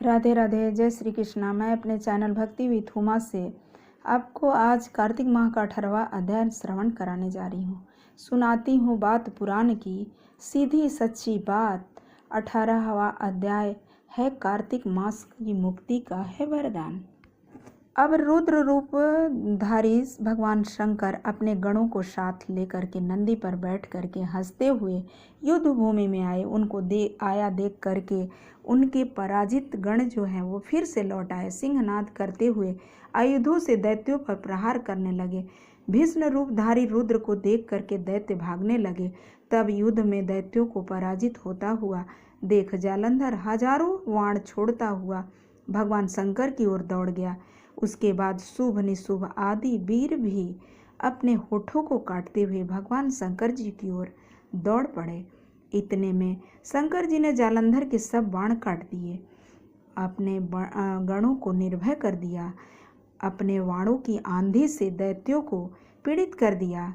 राधे राधे, जय श्री कृष्णा। मैं अपने चैनल भक्ति विथ उमा से आपको आज कार्तिक माह का 18वां अध्याय श्रवण कराने जा रही हूँ। सुनाती हूँ बात पुराण की, सीधी सच्ची बात। 18वां अध्याय है कार्तिक मास की मुक्ति का है वरदान। अब रुद्र रूप धारी भगवान शंकर अपने गणों को साथ लेकर के नंदी पर बैठ करके हंसते हुए युद्ध भूमि में आए। उनको देख करके उनके पराजित गण जो हैं वो फिर से लौट आए। सिंहनाद करते हुए आयुधों से दैत्यों पर प्रहार करने लगे। भीष्म रूपधारी रुद्र को देख करके दैत्य भागने लगे। तब युद्ध में दैत्यों को पराजित होता हुआ देख जालंधर हजारों वाण छोड़ता हुआ भगवान शंकर की ओर दौड़ गया। उसके बाद शुभ निशुभ आदि वीर भी अपने होठों को काटते हुए भगवान शंकर जी की ओर दौड़ पड़े। इतने में शंकर जी ने जालंधर के सब बाण काट दिए, अपने गणों को निर्भय कर दिया, अपने वाणों की आंधी से दैत्यों को पीड़ित कर दिया।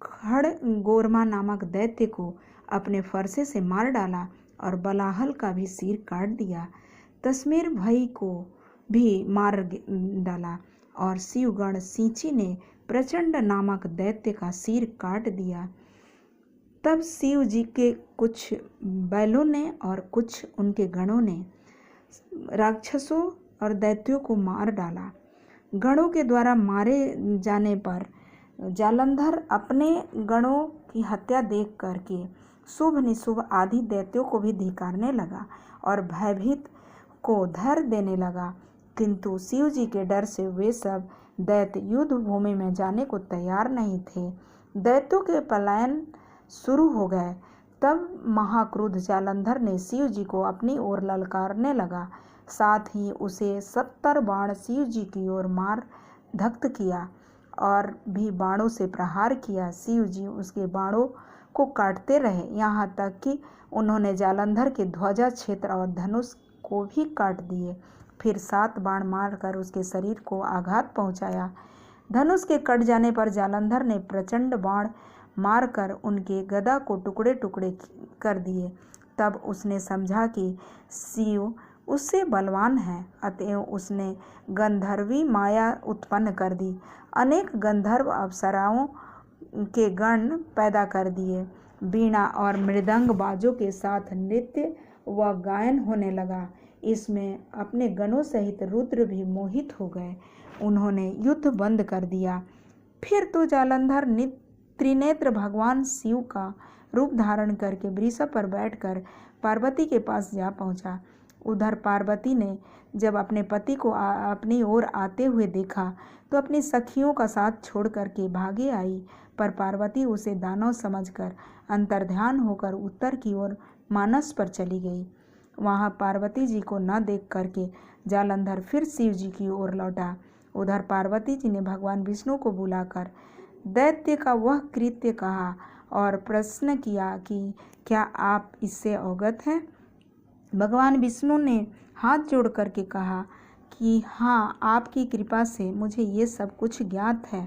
खड़गोरमा नामक दैत्य को अपने फरसे से मार डाला और बलाहल का भी सिर काट दिया। तस्मेर भाई को भी मार डाला और शिवगण सिंची ने प्रचंड नामक दैत्य का सिर काट दिया। तब शिव जी के कुछ बैलों ने और कुछ उनके गणों ने राक्षसों और दैत्यों को मार डाला। गणों के द्वारा मारे जाने पर जालंधर अपने गणों की हत्या देख करके शुभ निशुभ आदि दैत्यों को भी धिक्कारने लगा और भयभीत को धैर्य देने लगा। किंतु शिव जी के डर से वे सब दैत्य युद्ध भूमि में जाने को तैयार नहीं थे। दैत्यों के पलायन शुरू हो गए। तब महाक्रुद्ध जालंधर ने शिव जी को अपनी ओर ललकारने लगा। साथ ही उसे 70 बाण शिव जी की ओर मार धक्त किया और भी बाणों से प्रहार किया। शिव जी उसके बाणों को काटते रहे, यहाँ तक कि उन्होंने जालंधर के ध्वजा क्षेत्र और धनुष को भी काट दिए। फिर 7 बाण मारकर उसके शरीर को आघात पहुंचाया। धनुष के कट जाने पर जालंधर ने प्रचंड बाण मारकर उनके गदा को टुकड़े टुकड़े कर दिए। तब उसने समझा कि शिव उससे बलवान है, अतएव उसने गंधर्वी माया उत्पन्न कर दी। अनेक गंधर्व अप्सराओं के गण पैदा कर दिए। वीणा और मृदंग बाजों के साथ नृत्य व गायन होने लगा। इसमें अपने गणों सहित रुद्र भी मोहित हो गए। उन्होंने युद्ध बंद कर दिया। फिर तो जालंधर त्रिनेत्र भगवान शिव का रूप धारण करके वृषभ पर बैठकर पार्वती के पास जा पहुंचा। उधर पार्वती ने जब अपने पति को अपनी ओर आते हुए देखा तो अपनी सखियों का साथ छोड़ करके भागे आई, पर पार्वती उसे दानव समझकर अंतर्ध्यान होकर उत्तर की ओर मानस पर चली गई। वहाँ पार्वती जी को न देख करके जालंधर फिर शिव जी की ओर लौटा। उधर पार्वती जी ने भगवान विष्णु को बुलाकर दैत्य का वह कृत्य कहा और प्रश्न किया कि क्या आप इससे अवगत हैं। भगवान विष्णु ने हाथ जोड़ करके कहा कि हाँ, आपकी कृपा से मुझे ये सब कुछ ज्ञात है।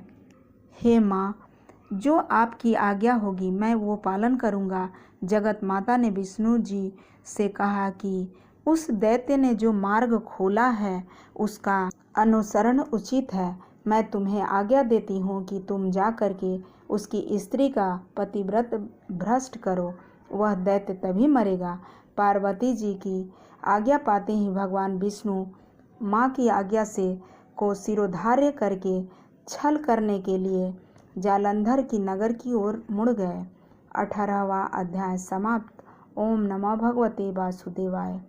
हे माँ, जो आपकी आज्ञा होगी मैं वो पालन करूँगा। जगत माता ने विष्णु जी से कहा कि उस दैत्य ने जो मार्ग खोला है उसका अनुसरण उचित है। मैं तुम्हें आज्ञा देती हूँ कि तुम जा करके उसकी स्त्री का पतिव्रत भ्रष्ट करो, वह दैत्य तभी मरेगा। पार्वती जी की आज्ञा पाते ही भगवान विष्णु माँ की आज्ञा से को शिरोधार्य करके छल करने के लिए जालंधर की नगर की ओर मुड़ गए। 18वां अध्याय समाप्त। ओम नमो भगवते वासुदेवाय।